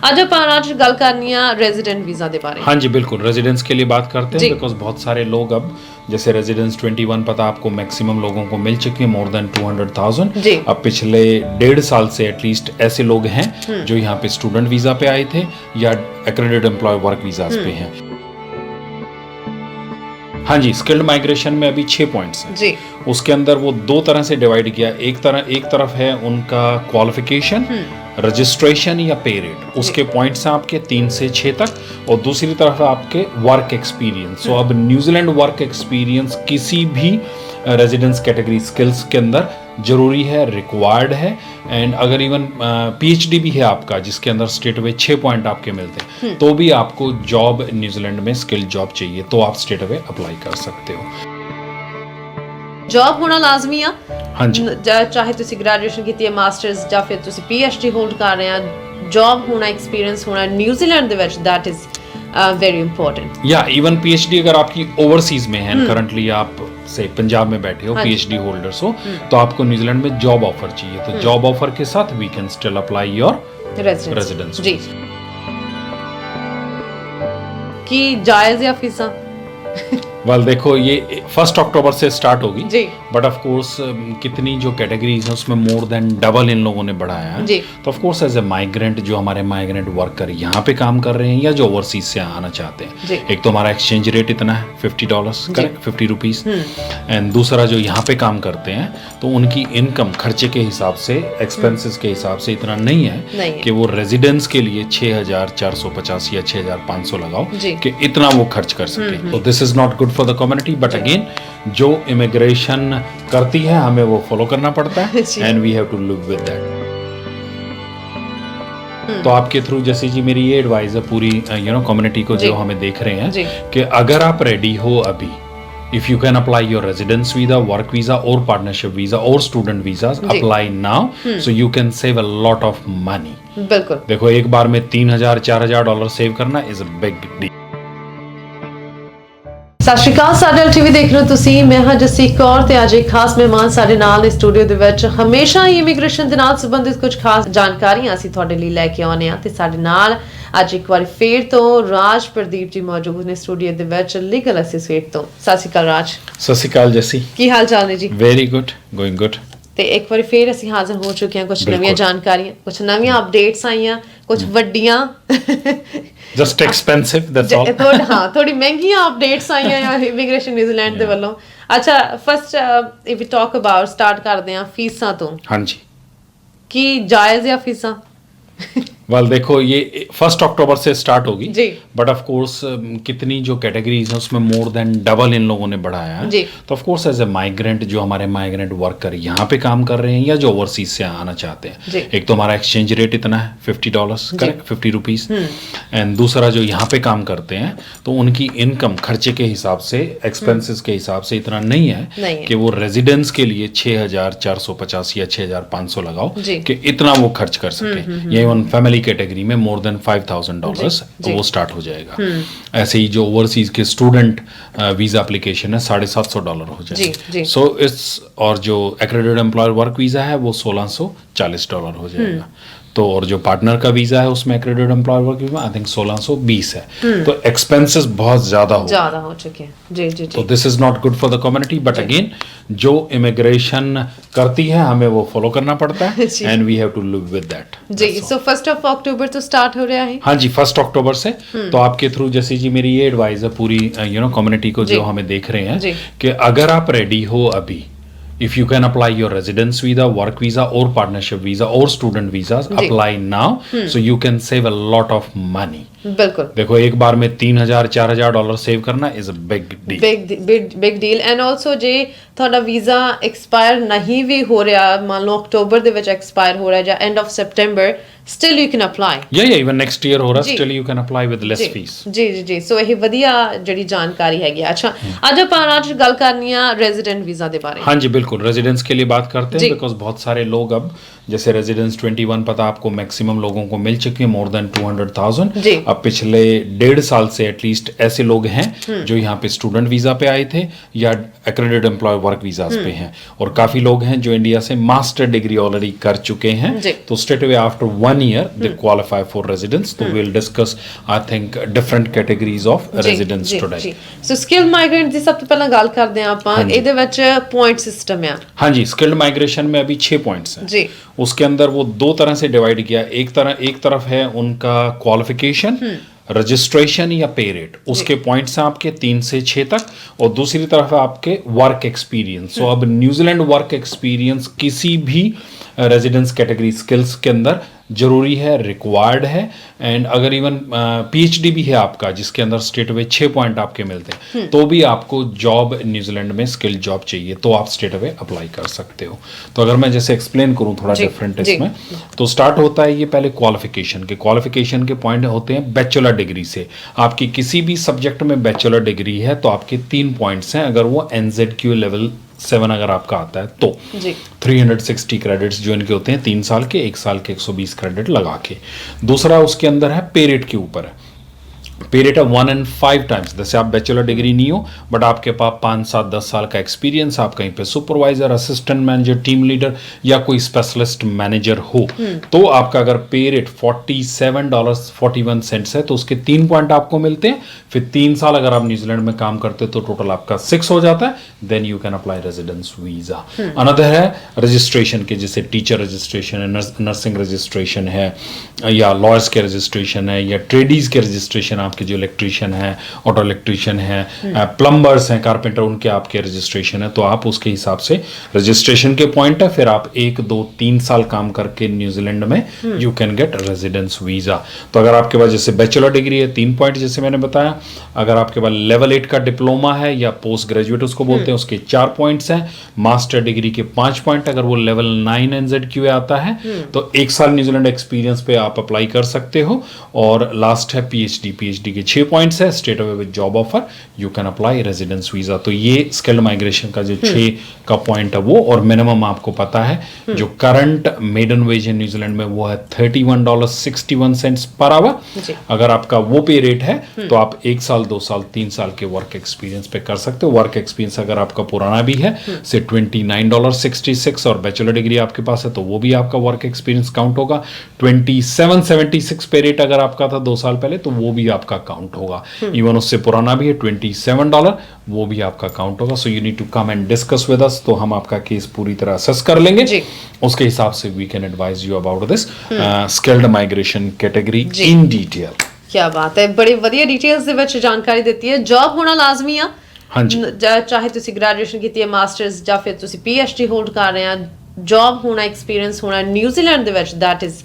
ਅੱਜ ਆਪਾਂ ਅੱਜ ਗੱਲ करनी है रेजिडेंट वीजा के बारे में। हाँ जी बिल्कुल, रेजिडेंस के लिए बात करते हैं बिकॉज बहुत सारे लोग अब जैसे रेजिडेंस 21 पता आपको मैक्सिमम लोगों को मिल चुकी है, मोर देन 200,000। अब पिछले 1.5 साल से एटलीस्ट ऐसे लोग हैं जो यहाँ पे स्टूडेंट वीजा पे आए थे या एक्रेडिटेड एम्प्लॉय वर्क वीजा पे हैं। हाँ जी, स्किल्ड माइग्रेशन में अभी 6 पॉइंट्स हैं जी। उसके अंदर वो 2 तरह से डिवाइड किया। एक तरफ है उनका क्वालिफिकेशन, रजिस्ट्रेशन या पे रेट, उसके पॉइंट्स हैं आपके 3 से 6 तक, और दूसरी तरफ है आपके वर्क एक्सपीरियंस। सो अब न्यूजीलैंड वर्क एक्सपीरियंस किसी भी रेजिडेंस कैटेगरी स्किल्स के अंदर जरूरी है, रिक्वायर्ड है। एंड अगर इवन पीएचडी भी है आपका जिसके अंदर स्ट्रेट अवे 6 पॉइंट आपके मिलते हैं, तो भी आपको जॉब न्यूजीलैंड में स्किल जॉब चाहिए तो आप स्ट्रेट अवे अप्लाई कर सकते हो। जॉब होना लाजमी आ। हाँ जी, चाहे तुसी ग्रेजुएशन की है, मास्टर्स या फिर तुसी पीएचडी होल्ड कर रहे हैं, जॉब होना, एक्सपीरियंस होना New Zealand they which that is very important. या इवन पीएचडी अगर आपकी ओवरसीज में है, करंटली आप से पंजाब में बैठे हो, पीएचडी होल्डर्स हो, तो आपको न्यूजीलैंड में जॉब ऑफर चाहिए, तो जॉब ऑफर के साथ we can still apply your residence जी। कि जायज या फीसा वेल देखो, ये 1 अक्टूबर से स्टार्ट होगी जी, बट ऑफ कोर्स कितनी जो कैटेगरीज हैं उसमें मोर देन डबल इन लोगों ने बढ़ाया है जी। तो of course as a migrant, जो हमारे माइग्रेंट वर्कर यहाँ पे काम कर रहे हैं या जो ओवरसीज से आना चाहते हैं, एक तो हमारा एक्सचेंज रेट इतना है $50, करेक्ट, 50 रुपीज। एंड दूसरा जो यहाँ पे काम करते हैं तो उनकी इनकम खर्चे के हिसाब से, एक्सपेंसेस के हिसाब से इतना नहीं है कि वो रेजिडेंस के लिए 6,450 या 6,500 लगाओ कि इतना वो खर्च कर सके। तो this is not good for the community, but again जो इमिग्रेशन करती है हमें वो फॉलो करना पड़ता है and we have to live with that. तो आपके थ्रू जैसे जी मेरी ये एडवाइस है पूरी कम्युनिटी को जो हमें देख रहे हैं कि अगर आप रेडी हो अभी, if you can apply your residence visa, work visa और पार्टनरशिप वीजा और student visa, apply now so you can save a lot of money. बिल्कुल, देखो एक बार में $3,000-4,000 सेव करना इज अ बिग डील। ਸਤਿ ਸ਼੍ਰੀ ਅਕਾਲ, ਸਾਡੇ ਟੀਵੀ ਦੇਖ ਰਹੇ ਹੋ ਤੁਸੀਂ। ਮੈਂ ਹਾਂ ਜਸਦੀਪ ਕੌਰ ਤੇ ਅੱਜ ਇੱਕ ਖਾਸ ਮਹਿਮਾਨ ਸਾਡੇ ਨਾਲ ਇਸ ਸਟੂਡੀਓ ਦੇ ਵਿੱਚ। ਹਮੇਸ਼ਾ ਹੀ ਇਮੀਗ੍ਰੇਸ਼ਨ ਦੇ ਨਾਲ ਸੰਬੰਧਿਤ ਕੁਝ ਖਾਸ ਜਾਣਕਾਰੀਆਂ ਅਸੀਂ ਤੁਹਾਡੇ ਲਈ ਲੈ ਕੇ ਆਉਂਦੇ ਹਾਂ ਤੇ ਸਾਡੇ ਨਾਲ ਅੱਜ ਇੱਕ ਵਾਰੀ ਫੇਰ ਤੋਂ ਰਾਜ ਪ੍ਰਦੀਪ ਜੀ ਮੌਜੂਦ ਨੇ ਸਟੂਡੀਓ ਦੇ ਵਿੱਚ, ਲੀਗਲ ਅਸਿਸਟੈਂਟ ਤੋਂ। ਸਤਿ ਸ਼੍ਰੀ ਅਕਾਲ ਰਾਜ। ਸਤਿ ਸ਼੍ਰੀ ਅਕਾਲ ਜੈਸੀ, ਕੀ ਹਾਲ ਚਾਲ ਨੇ ਜੀ? Very good, going good. ਤੇ ਇੱਕ ਵਾਰੀ ਫੇਰ ਅਸੀਂ ਹਾਜ਼ਰ ਹੋ ਚੁੱਕੇ ਹਾਂ, ਕੁਝ ਨਵੀਆਂ ਜਾਣਕਾਰੀਆਂ, ਕੁਝ ਨਵੀਆਂ ਅਪਡੇਟਸ ਆਈਆਂ, ਕੁਝ ਵੱਡੀਆਂ ਜਸਟ ਐਕਸਪੈਂਸਿਵ ਦੈਟਸ ਆਲ। ਹਾਂ, ਥੋੜੀ ਮਹਿੰਗੀਆਂ ਅਪਡੇਟਸ ਆਈਆਂ ਇਮੀਗ੍ਰੇਸ਼ਨ ਨਿਊਜ਼ੀਲੈਂਡ ਦੇ ਵੱਲੋਂ। ਅੱਛਾ, first if we talk about, start ਕਰਦੇ ਹਾਂ ਫੀਸਾਂ ਤੋਂ। ਹਾਂਜੀ, ਕੀ ਜਾਇਜ਼ ਆ फीसा? वेल देखो, ये 1 अक्टूबर से स्टार्ट होगी जी, बट ऑफ कोर्स कितनी जो कैटेगरीज हैं उसमें मोर देन डबल इन लोगों ने बढ़ाया है जी। तो of course as a migrant, जो हमारे माइग्रेंट वर्कर यहाँ पे काम कर रहे हैं या जो ओवरसीज से आना चाहते हैं, एक तो हमारा एक्सचेंज रेट इतना है $50, करेक्ट, 50 रुपीज। एंड दूसरा जो यहाँ पे काम करते हैं तो उनकी इनकम खर्चे के हिसाब से, एक्सपेंसेस के हिसाब से इतना नहीं है कि वो रेजिडेंस के लिए 6,450 या 6,500 लगाओ कि इतना वो खर्च कर सके। या इवन फैमिली कैटेगरी में मोर देन $5,000 तो वो स्टार्ट हो जाएगा। ऐसे ही जो ओवरसीज के स्टूडेंट वीजा एप्लीकेशन है $750 हो जाएगा। सो इट्स, और जो एक्रेडिटेड एम्प्लॉयर वर्क वीजा है वो $1,640 हो जाएगा। तो और जो पार्टनर का वीजा है उसमें accredited employer work visa I think 1,620 है। तो एक्सपेंसेस बहुत ज्यादा हो चुके हैं जी जी। तो this is not good for the community, but again जो इमिग्रेशन करती है हमें वो फॉलो करना पड़ता है and we have to live with that जी। सो 1 अक्टूबर तो स्टार्ट हो रहा है। हाँ जी, 1 अक्टूबर से। तो आपके थ्रू जैसे जी मेरी ये एडवाइस है पूरी कम्युनिटी को जो हमें देख रहे हैं कि अगर आप रेडी हो अभी, if you can apply your residence visa, work visa or partnership visa or student visas, apply now so you can save a lot of money। बिल्कुल, देखो एक बार में $3,000-4,000 सेव करना is a big deal, big deal. And also जे ਤੁਹਾਡਾ visa expire ਨਹੀਂ ਵੀ ਹੋ ਰਿਹਾ, ਮੰਨ ਲਓ ਅਕਤੂਬਰ ਦੇ ਵਿੱਚ ਐਕਸਪਾਇਰ ਹੋ ਰਿਹਾ ਜਾਂ end of September, still you can apply. ਯਾ ਇਵਨ ਨੈਕਸਟ ਈਅਰ ਹੋ ਰਿਹਾ, still you can apply with less fee. ਜੀ ਜੀ ਜੀ। ਸੋ ਇਹ ਵਧੀਆ ਜਿਹੜੀ ਜਾਣਕਾਰੀ ਹੈਗੀ। अच्छा, आज ਆਪਾਂ आज ਗੱਲ ਕਰਨੀ ਆ रेजिडेंट वीजा ਦੇ ਬਾਰੇ। हाँ जी बिल्कुल, रेजिडेंस के लिए बात करते हैं बिकॉज बहुत सारे लोग अब जैसे रेजिडेंस 21 पता आपको मैक्सिमम लोगों को मिल चुकी है, मोर देन 200,000। अब पिछले 1.5 साल से एटलीस्ट ऐसे लोग हैं जो यहाँ पे स्टूडेंट वीजा पे आए थे या एक्रेडिटेड एम्प्लॉय वर्क वीजा पे हैं, और काफी लोग हैं जो इंडिया से मास्टर डिग्री ऑलरेडी कर चुके हैं, तो straight away after 1 year they qualify for residence. तो we will discuss I think different categories of residence today. So skilled migrant ਦੀ ਸਭ ਤੋਂ ਪਹਿਲਾਂ ਗੱਲ ਕਰਦੇ ਹਾਂ ਆਪਾਂ, ਇਹਦੇ ਵਿੱਚ पॉइंट सिस्टम है। हाँ जी, स्किल्ड माइग्रेशन में अभी 6 पॉइंट्स हैं जी। उसके अंदर वो 2 तरह से डिवाइड किया। एक तरफ है उनका क्वालिफिकेशन, रजिस्ट्रेशन या पे रेट, उसके पॉइंट्स हैं आपके 3 से 6 तक, और दूसरी तरफ है आपके वर्क एक्सपीरियंस। सो अब न्यूजीलैंड वर्क एक्सपीरियंस किसी भी रेजिडेंस कैटेगरी स्किल्स के अंदर जरूरी है, रिक्वायर्ड है। एंड अगर इवन पीएचडी भी है आपका जिसके अंदर स्टेट अवे 6 पॉइंट आपके मिलते हैं, तो भी आपको जॉब न्यूजीलैंड में स्किल जॉब चाहिए तो आप स्टेट अवे अप्लाई कर सकते हो। तो अगर मैं जैसे एक्सप्लेन करूं थोड़ा डिफरेंट इसमें, तो स्टार्ट होता है ये पहले क्वालिफिकेशन के पॉइंट होते हैं बैचलर डिग्री से। आपकी किसी भी सब्जेक्ट में बैचलर डिग्री है तो आपके 3 पॉइंट्स हैं, अगर वो NZQ लेवल 7 अगर आपका आता है तो 360 क्रेडिट्स जो इनके होते हैं 3 साल के, 1 साल के 120 क्रेडिट लगा के। दूसरा उसके अंदर है पे रेट के ऊपर है, पे रेट है 1 and 5 टाइम्स। जैसे आप बैचलर डिग्री नहीं हो बट आपके पास 5, 7, 10 साल का एक्सपीरियंस, आप कहीं पे supervisor, assistant manager, team leader या कोई स्पेशलिस्ट मैनेजर हो, तो आपका अगर पे रेट $47.41 है तो उसके 3 पॉइंट आपको मिलते हैं। फिर 3 साल अगर आप न्यूजीलैंड में काम करते हो तो टोटल आपका 6 हो जाता है, then you can apply residence visa. Another है रजिस्ट्रेशन के, जैसे टीचर रजिस्ट्रेशन है, नर्सिंग रजिस्ट्रेशन है, या लॉयर्स के रजिस्ट्रेशन है, या ट्रेडीज के रजिस्ट्रेशन, आपके जो इलेक्ट्रीशियन है, ऑटो इलेक्ट्रीशियन है, प्लम्बर्स हैं, कारपेंटर, उनके आपके रजिस्ट्रेशन है, तो आप उसके हिसाब से रजिस्ट्रेशन के पॉइंट है। फिर आप 1, 2, 3 साल काम करके न्यूजीलैंड में you can get residence visa. तो अगर आपके पास जैसे बैचलर डिग्री है 3 पॉइंट जैसे मैंने बताया, अगर आपके पास लेवल 8 का डिप्लोमा है या पोस्ट ग्रेजुएट उसको बोलते हैं, उसके 4 पॉइंट्स हैं, मास्टर डिग्री के 5 पॉइंट, अगर वो लेवल 9 NZQ आता है तो 1 साल न्यूजीलैंड एक्सपीरियंस पे आप अप्लाई कर सकते हो। और लास्ट है पीएचडी के 6 पॉइंट्स है, state away with job offer you can apply residence visa. तो ये स्किल्ड माइग्रेशन का जो 6 का पॉइंट है वो, और मिनिमम आपको पता है जो करंट मेडन वेज है न्यूजीलैंड में वो है $31.61 पर आवर। अगर आपका वो पे रेट है तो आप 1 साल, 2 साल, 3 साल के वर्क एक्सपीरियंस पे कर सकते हो। वर्क एक्सपीरियंस अगर आपका पुराना भी है से $29.66 और बैचलर डिग्री आपके पास है तो वो भी आपका वर्क एक्सपीरियंस काउंट होगा। 27.76 पे रेट अगर आपका था 2 साल पहले तो वो भी आपका काउंट होगा। इवन उससे पुराना भी है $27, वो भी आपका काउंट होगा। So you need to come and discuss with us, तो हम आपका केस पूरी तरह असेस कर लेंगे, उसके हिसाब से we can advise you about this skilled migration category in detail. क्या बात है, बड़ी ਵਧੀਆ डिटेल्स ਦੇ ਵਿੱਚ ਜਾਣਕਾਰੀ ਦਿੱਤੀ ਹੈ। ਜੌਬ ਹੋਣਾ ਲਾਜ਼ਮੀ ਆ, ਹਾਂਜੀ, ਚਾਹੇ ਤੁਸੀਂ ਗ੍ਰੈਜੂਏਸ਼ਨ ਕੀਤੀ ਹੈ, ਮਾਸਟਰਸ ਜਾਂ ਫਿਰ ਤੁਸੀਂ PhD ਹੋਲਡ ਕਰ ਰਹੇ ਆ, ਜੌਬ ਹੋਣਾ, ਐਕਸਪੀਰੀਅੰਸ ਹੋਣਾ न्यूजीलैंड ਦੇ ਵਿੱਚ दैट इज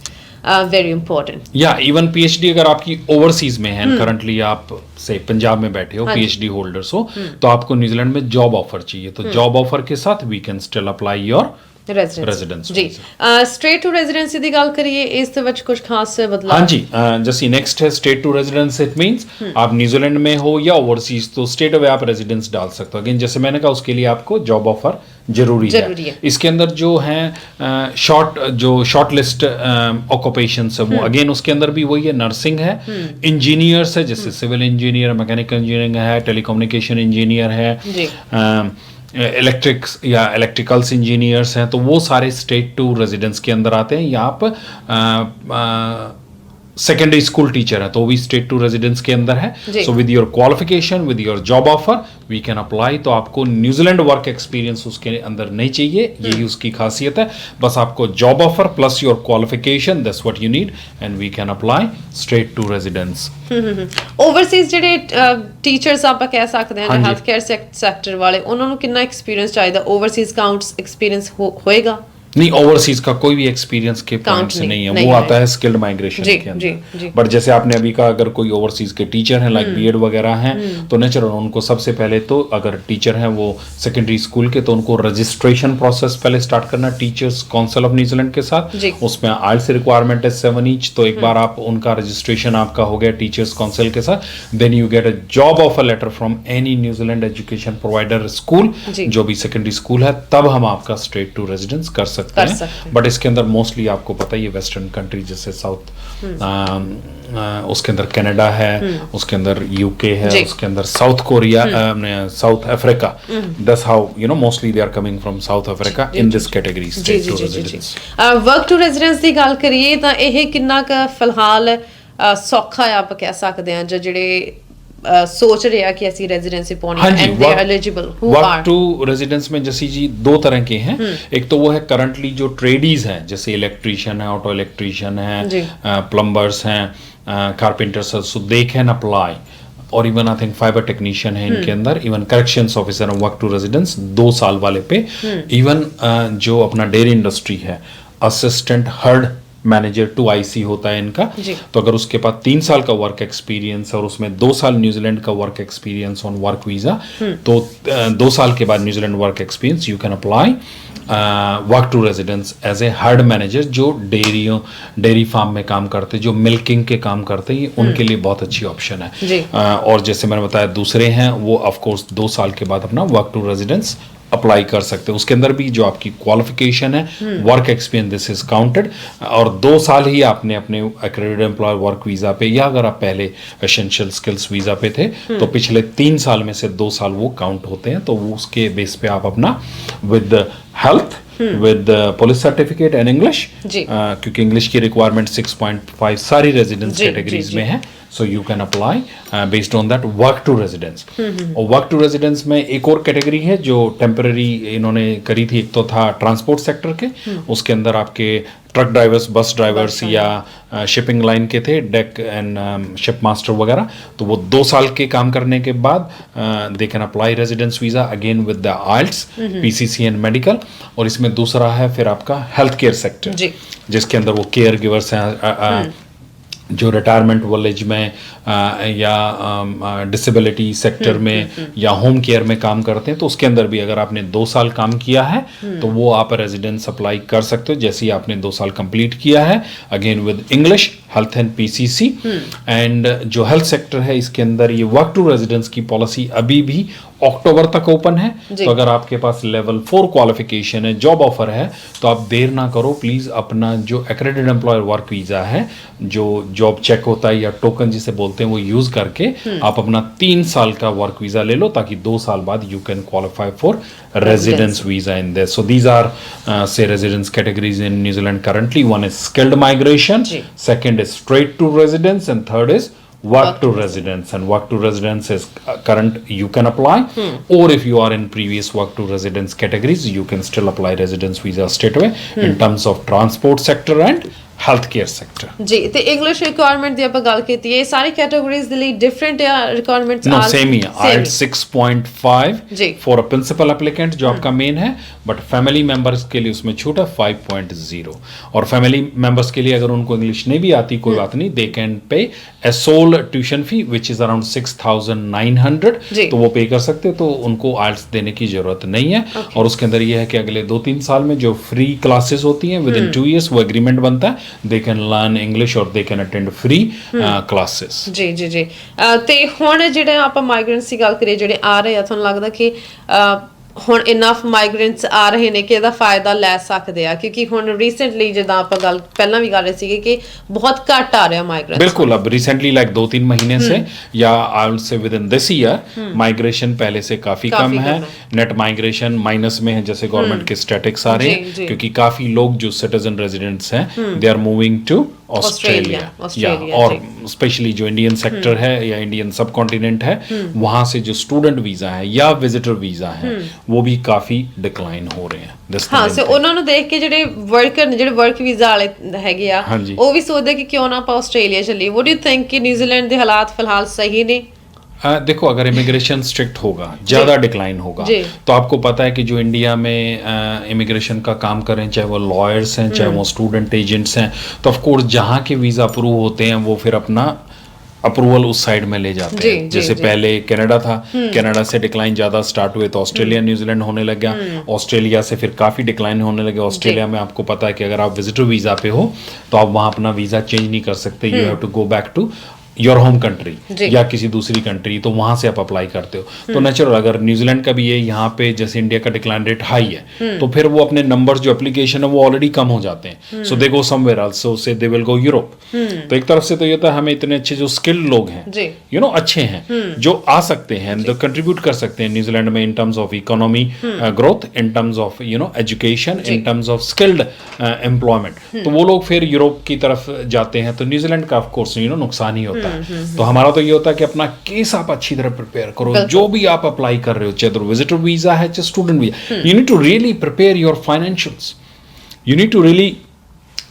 वेरी इंपॉर्टेंट। या इवन पीएचडी अगर आपकी ओवरसीज में है, करंटली आप से पंजाब में बैठे हो, पीएचडी होल्डर्स हो, तो आपको न्यूजीलैंड में जॉब ऑफर चाहिए, तो जॉब ऑफर के साथ we can still apply your residence. जी, स्ट्रेट टू रेजिडेंसी ਦੀ ਗੱਲ ਕਰੀਏ, ਇਸ ਦੇ ਵਿੱਚ कुछ खास बदलाव? हाँ जी, जैसे नेक्स्ट है straight to residence. It means आप न्यूजीलैंड में हो या ओवरसीज तो स्टेट अवे आप रेजिडेंस डाल सकते हो। अगेन जैसे मैंने कहा उसके लिए आपको जॉब ऑफर जरूरी है। इसके अंदर जो है शॉर्ट लिस्ट ऑक्यूपेशंस है वो अगेन उसके अंदर भी वही है, नर्सिंग है, इंजीनियर्स है, जैसे सिविल इंजीनियर, मैकेनिकल इंजीनियरिंग है, टेलीकम्युनिकेशन इंजीनियर है, इलेक्ट्रिक्स या इलेक्ट्रिकल्स इंजीनियर्स हैं, तो वो सारे स्टेट टू रेजिडेंस के अंदर आते हैं। या आप सेकेंडरी स्कूल टीचर है तो भी स्टेट टू रेजिडेंस के अंदर है। So with your qualification, with your job offer we can apply. तो आपको न्यूजीलैंड वर्क एक्सपीरियंस उसके अंदर नहीं चाहिए, यही उसकी खासियत है। बस आपको job offer plus your qualification, that's what you need and we can apply straight to residence. Overseas ਜਿਹੜੇ ਟੀਚਰਸ ਆਪਾਂ ਕਹਿ ਸਕਦੇ ਹਾਂ ਹੈਲਥ ਕੇਅਰ ਸੈਕਟਰ ਵਾਲੇ, ਉਹਨਾਂ ਨੂੰ ਕਿੰਨਾ ਐਕਸਪੀਰੀਅੰਸ ਚਾਹੀਦਾ? ओवरसीज काउंट्स एक्सपीरियंस होएगा? नहीं, ओवरसीज का कोई भी एक्सपीरियंस के पॉइंट से नहीं है, वो आता है स्किल्ड माइग्रेशन के अंदर। बट जैसे आपने अभी कहा अगर कोई ओवरसीज के टीचर हैं लाइक बीएड वगैरह हैं तो नेचुरल उनको सबसे पहले तो अगर टीचर हैं वो सेकेंडरी स्कूल के तो उनको रजिस्ट्रेशन प्रोसेस पहले स्टार्ट करना टीचर्स काउंसिल ऑफ न्यूजीलैंड के साथ। उसमें आइल्स रिक्वायरमेंट है 7 ईच, तो एक बार आप उनका रजिस्ट्रेशन आपका हो गया टीचर्स काउंसिल के साथ, then you get a job offer letter from any New Zealand education provider school, जो भी सेकेंडरी स्कूल है, तब हम आपका स्ट्रेट टू रेजिडेंस कर सकते हैं, बट इसके अंदर मोस्टली आपको पता ही है वेस्टर्न कंट्री जैसे साउथ, उसके अंदर कनाडा है, उसके अंदर यूके है, उसके अंदर South Korea, South Africa, that's how you know mostly they are coming from South Africa in this category straight to residence. Work to residence ਦੀ ਗੱਲ ਕਰੀਏ ਤਾਂ ਇਹ ਕਿੰਨਾ ਕੁ ਫਿਲਹਾਲ ਸੌਖਾ ਆ ਆਪਾਂ ਕਹਿ ਸਕਦੇ ਹਾਂ, ਜਿਹੜੇ सोच रहे हैं कि ऐसी रेजिडेंसी पानी है and they are eligible who are. Work to residence में जैसे जी दो तरह के हैं, एक तो वो है करंटली जो ट्रेडीज हैं जैसे इलेक्ट्रीशियन है, ऑटो इलेक्ट्रीशियन है, प्लम्बर्स हैं, carpenters, so they can apply, और even I think fibre technician है इनके अंदर, even corrections officer work to residence 2 साल वाले पे, इवन जो अपना डेयरी इंडस्ट्री है असिस्टेंट हर्ड मैनेजर 2IC होता है इनका, तो अगर उसके पास 3 साल का वर्क एक्सपीरियंस और उसमें 2 साल न्यूजीलैंड का work experience on work visa, तो 2 साल के बाद New Zealand work experience you can apply work to residence as a herd manager. जो डेयरी फार्म में काम करते, जो मिल्किंग के काम करते हैं, उनके लिए बहुत अच्छी ऑप्शन है। और जैसे मैंने बताया दूसरे हैं वो ऑफकोर्स 2 साल के बाद अपना वर्क टू रेजिडेंस अप्लाई कर सकते हैं। उसके अंदर भी जो आपकी क्वालिफिकेशन है, work experience this is counted, और 2 साल ही आपने अपने एक्रेडिटेड एम्प्लॉयर वर्क वीजा पे, या अगर आप पहले एसेंशियल स्किल्स वीजा पे थे तो पिछले 3 साल में से 2 साल वो काउंट होते हैं, तो वो उसके बेस पे आप अपना with health, with police certificate and English, क्योंकि इंग्लिश की रिक्वायरमेंट 6.5 सारी रेजिडेंस कैटेगरीज में है, so you can apply based on that work to residence. और वर्क टू रेजिडेंस में एक और कैटेगरी है जो टेम्पररी इन्होंने करी थी, एक तो था ट्रांसपोर्ट सेक्टर के, उसके अंदर आपके ट्रक ड्राइवर्स, बस ड्राइवर्स या शिपिंग लाइन के थे, डेक एंड शिप मास्टर वगैरह, तो वो 2 साल के काम करने के बाद दे can apply residence visa again with the IELTS, PCC and medical. और इसमें दूसरा है फिर आपका हेल्थ केयर सेक्टर, जिसके अंदर वो केयर गिवर्स हैं, जो रिटायरमेंट विलेज में या डिसेबिलिटी सेक्टर में या होम केयर में काम करते हैं, तो उसके अंदर भी अगर आपने 2 साल काम किया है तो वो आप रेजिडेंस अप्लाई कर सकते हो। जैसे ही आपने 2 साल कंप्लीट किया है, again with English, health and PCC। And जो हेल्थ सेक्टर है इसके अंदर ये वर्क टू रेजिडेंस की पॉलिसी अभी भी अक्टूबर तक ओपन है, तो अगर आपके पास लेवल 4 क्वालिफिकेशन है, जॉब ऑफर है, तो आप देर ना करो, प्लीज अपना जो एक्रेडिटेड एम्प्लॉयर वर्क वीजा है, जो जॉब चेक होता है या टोकन जिसे बोलते हैं, वो यूज करके आप अपना 3 साल का वर्क वीजा ले लो, ताकि 2 साल बाद you can qualify for residence visa in there. So these are say residence categories in New Zealand currently. One is skilled migration, second is straight to residence, and third is work to residence. And work to residence is current, you can apply, or if you are in previous work to residence categories, you can still apply residence visa straight away in terms of transport sector and health care sector. ਜੀ, ਤੇ English requirement ਦੀ ਆਪਾਂ ਗੱਲ ਕੀਤੀ ਹੈ, ਸਾਰੀ categories ਦੇ ਲਈ different या requirements no same ही है। IELTS 6.5 for a principal applicant जो आपका मेन है, बट फैमिली मेंबर्स के लिए उसमें छूट है 5.0। और फैमिली मेंबर्स के लिए अगर उनको इंग्लिश नहीं भी आती, कोई बात नहीं, they can pay a sole tuition fee which is around 6,900, तो वो पे कर सकते हो, तो उनको IELTS देने की जरूरत नहीं है। और उसके अंदर ये है कि अगले 2-3 साल में जो फ्री क्लासेस होती हैं विद इन 2 years वो एग्रीमेंट बनता है, they can learn English or they can attend free classes। ਜੀ ਜੀ ਜੀ। ਤੇ ਹੁਣ ਜਿਹੜੇ ਆਪਾਂ ਮਾਈਗ੍ਰੈਂਟਸ ਦੀ ਗੱਲ ਕਰੀਏ ਜਿਹੜੇ ਆ ਰਹੇ ਆ, ਤੁਹਾਨੂੰ ਲੱਗਦਾ ਕਿ ਹੁਣ ਇਨਫ ਮਾਈਗ੍ਰੈਂਟਸ ਆ ਰਹੇ ਨੇ ਕਿ ਇਹਦਾ ਫਾਇਦਾ ਲੈ ਸਕਦੇ ਆ? ਕਿਉਂਕਿ ਹੁਣ ਰੀਸੈਂਟਲੀ ਜਿੱਦਾਂ ਆਪਾਂ ਗੱਲ ਪਹਿਲਾਂ ਵੀ ਕਰ ਰਹੇ ਸੀਗੇ कि बहुत घट आ रहा माइग्रेंट्स। बिल्कुल, अब रिसेंटली लाइक 2-3 महीने से या I will say with in this year migration पहले से काफी कम है। नेट माइग्रेशन माइनस में है, जैसे गवर्नमेंट के स्टैटिक्स आ रहे हैं, क्योंकि काफी लोग जो सिटीजन रेजिडेंट्स हैं they are moving to Australia, और स्पेशली जो इंडियन सेक्टर है या इंडियन सब कॉन्टिनेंट है, वहां से जो स्टूडेंट वीजा है या विजिटर वीजा है वो भी काफी डिक्लाइन हो रहे हैं। ਹਾਂ, ਸੋ ਉਹਨਾਂ ਨੂੰ ਦੇਖ ਕੇ ਜਿਹੜੇ ਵਰਕਰ, ਜਿਹੜੇ ਵਰਕ ਵੀਜ਼ਾ ਵਾਲੇ ਹੈਗੇ ਆ, ਉਹ ਵੀ ਸੋਚਦੇ ਕਿ ਕਿਉਂ ਨਾ ਆਪਾਂ ਆਸਟ੍ਰੇਲੀਆ ਚੱਲੀਏ। ਵੁੱਡ ਯੂ ਥਿੰਕ ਕਿ न्यूजीलैंड ਦੇ ਹਾਲਾਤ ਫਿਲਹਾਲ सही ਨੇ? देखो, अगर इमिग्रेशन स्ट्रिक्ट होगा, ज़्यादा डिक्लाइन होगा, तो आपको पता है कि जो इंडिया में इमिग्रेशन का काम करें, चाहे वो लॉयर्स हैं, चाहे वो स्टूडेंट एजेंट्स हैं, तो ऑफकोर्स जहाँ के वीज़ा अप्रूव होते हैं वो फिर अपना अप्रूवल उस साइड में ले जाते हैं। जैसे पहले कनाडा था, कनाडा से डिक्लाइन ज़्यादा स्टार्ट हुए तो ऑस्ट्रेलिया न्यूजीलैंड होने लग गया, ऑस्ट्रेलिया से फिर काफ़ी डिक्लाइन होने लगे। ऑस्ट्रेलिया में आपको पता है कि अगर आप विजिटर वीज़ा पे हो तो आप वहाँ अपना वीज़ा चेंज नहीं कर सकते, you have to go back to your home country या किसी दूसरी कंट्री, तो वहां से आप अप्लाई करते हो तो नेचुरल, अगर न्यूजीलैंड का भी है यहाँ पे जैसे इंडिया का डिक्लाइन रेट हाई है तो फिर वो अपने नंबर्स जो एप्लीकेशन है वो ऑलरेडी कम हो जाते हैं, सो दे गो समवेयर एल्स, सो से दे विल गो यूरोप। तो एक तरफ से तो ये था हमें इतने अच्छे जो स्किल्ड लोग हैं, यू नो अच्छे हैं जो आ सकते हैं, जो कंट्रीब्यूट कर सकते हैं न्यूजीलैंड में in terms of economy growth, in terms of you know education, in terms of skilled employment, तो वो लोग फिर यूरोप की तरफ जाते हैं, तो न्यूजीलैंड का ऑफ कोर्स यू नो नुकसान ही होता है। तो हमारा तो ये होता है कि अपना केस आप अच्छी तरह प्रिपेयर करो, जो भी आप अप्लाई कर रहे हो, चाहे तो विजिटर वीजा है चाहे student visa, you need to really prepare your financials, you need to really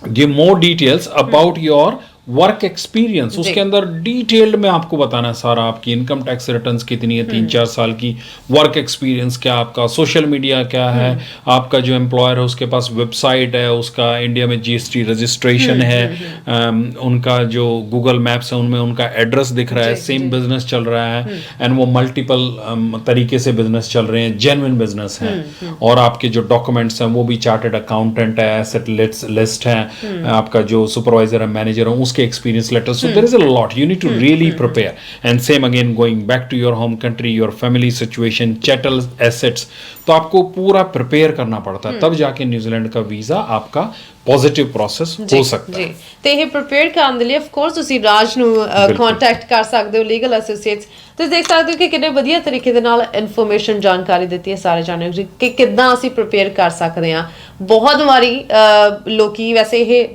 give more details about your work experience, उसके अंदर डिटेल्ड में आपको बताना है सारा, आपकी इनकम टैक्स रिटर्न्स कितनी है 3-4 साल की, वर्क एक्सपीरियंस क्या आपका, सोशल मीडिया क्या है, आपका जो एम्प्लॉयर है उसके पास वेबसाइट है, उसका इंडिया में जीएसटी रजिस्ट्रेशन है, उनका जो गूगल मैप्स है उनमें उनका एड्रेस दिख रहा है, सेम बिजनेस चल रहा है एंड वो मल्टीपल तरीके से बिजनेस चल रहे हैं, जेन्युइन बिजनेस है, और आपके जो डॉक्यूमेंट्स हैं वो भी चार्टर्ड अकाउंटेंट है, एसेट लिस्ट है, आपका जो सुपरवाइजर है, मैनेजर है, उसके experience letters, so there is a lot you need to really prepare, and same again going back to your home country, your family situation, chattel assets, तो आपको पूरा प्रिपेयर करना पड़ता है, तब जाके न्यूजीलैंड का वीजा आपका पॉजिटिव ਪ੍ਰੋਸੈਸ ਹੋ ਸਕਦਾ ਹੈ। ਤੇ ਇਹ ਪ੍ਰਿਪੇਅਰ ਕਰਨ ਦੇ ਲਈ ਆਫ ਕੋਰਸ ਤੁਸੀਂ ਰਾਜ ਨੂੰ ਕੰਟੈਕਟ ਕਰ ਸਕਦੇ ਹੋ, ਲੀਗਲ ਐਸੋਸੀਏਟਸ। ਤੁਸੀਂ ਦੇਖ ਸਕਦੇ ਹੋ ਕਿ ਕਿੰਨੇ ਵਧੀਆ ਤਰੀਕੇ ਦੇ ਨਾਲ ਇਨਫੋਰਮੇਸ਼ਨ ਜਾਣਕਾਰੀ ਦਿੱਤੀ ਹੈ ਸਾਰੇ ਜਾਣਿਓ ਕਿ ਕਿੱਦਾਂ ਅਸੀਂ ਪ੍ਰਿਪੇਅਰ ਕਰ ਸਕਦੇ ਹਾਂ। ਬਹੁਤ ਵਾਰੀ ਲੋਕੀ ਵੈਸੇ ਇਹ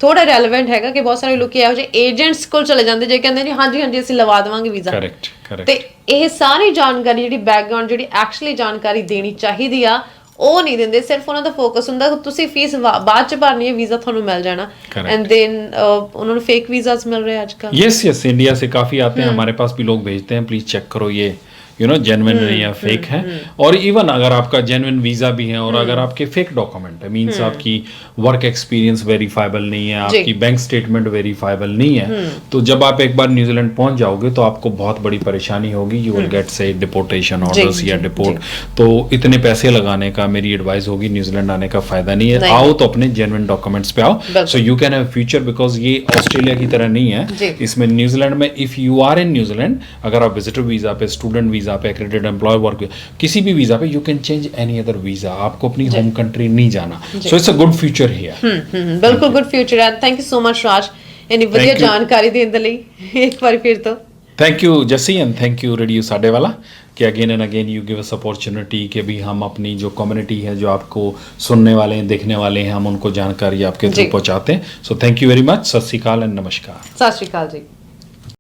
ਥੋੜਾ ਰੈਲੇਵੈਂਟ ਹੈਗਾ ਕਿ ਬਹੁਤ ਸਾਰੇ ਲੋਕੀ ਇਹੋ ਜਿਹੇ ਏਜੰਟਸ ਕੋਲ ਚਲੇ ਜਾਂਦੇ ਜੇ ਕਹਿੰਦੇ ਜੀ ਹਾਂਜੀ ਹਾਂਜੀ ਅਸੀਂ ਲਵਾ ਦੇਵਾਂਗੇ ਵੀਜ਼ਾ, ਕरेक्ट ਤੇ ਇਹ ਸਾਰੀ ਜਾਣਕਾਰੀ ਜਿਹੜੀ ਬੈਕਗ੍ਰਾਉਂਡ ਜਿਹੜੀ ਐਕਚੁਅਲੀ ਜਾਣਕਾਰੀ ਦੇਣੀ ਚਾਹੀਦੀ ਆ ਉਹ ਨਹੀਂ ਦਿੰਦੇ, ਸਿਰਫ ਉਹਨਾਂ ਦਾ ਫੋਕਸ ਹੁੰਦਾ ਤੁਸੀਂ ਫੀਸ ਬਾਅਦ ਚ ਭਰਨੀ ਹੈ, ਵੀਜ਼ਾ ਤੁਹਾਨੂੰ ਮਿਲ ਜਾਣਾ, एंड देन ਉਹਨਾਂ ਨੂੰ फेक वीजास मिल रहे हैं आजकल। यस इंडिया से काफी आते हैं, हमारे पास भी लोग भेजते हैं, प्लीज चेक करो ये यू नो जेन्युइन है या फेक है, और इवन अगर आपका जेन्युइन वीजा भी है और अगर आपके फेक डॉक्यूमेंट है, मींस आपकी वर्क एक्सपीरियंस वेरीफाइबल नहीं है, आपकी बैंक स्टेटमेंट वेरीफाइबल नहीं है, तो जब आप एक बार न्यूजीलैंड पहुंच जाओगे तो आपको बहुत बड़ी परेशानी होगी, यू विल गेट से डिपोर्टेशन ऑर्डर्स या डिपोर्ट, तो इतने पैसे लगाने का मेरी एडवाइस होगी न्यूजीलैंड आने का फायदा नहीं है, आओ तो अपने जेन्युइन डॉक्यूमेंट्स पे आओ, so you can have future, because ये ऑस्ट्रेलिया की तरह नहीं है, इसमें न्यूजीलैंड में if you are in New Zealand, अगर आप विजिटर वीजा पे, स्टूडेंट वीजा पे, एक्रेडिटेड एम्प्लॉयर वर्क, किसी भी वीजा पे you can change any other visa, आपको अपनी होम कंट्री नहीं जाना, so it's a good future here. बिल्कुल गुड फ्यूचर है। Thank you so much Raj इन्नी ਵਧੀਆ ਜਾਣਕਾਰੀ ਦੇਣ ਦੇ ਲਈ ਇੱਕ ਵਾਰ ਫਿਰ ਤੋਂ थैंक यू जसी, एंड थैंक यू रेडियो साडे वाला कि again and again you give us opportunity कि भी हम अपनी जो कम्युनिटी है, जो आपको सुनने वाले हैं, देखने वाले हैं, हम उनको जानकारी आपके थ्रू पहुंचाते हैं। So thank you very much, सत श्री अकाल एंड नमस्कार। सत श्री अकाल जी।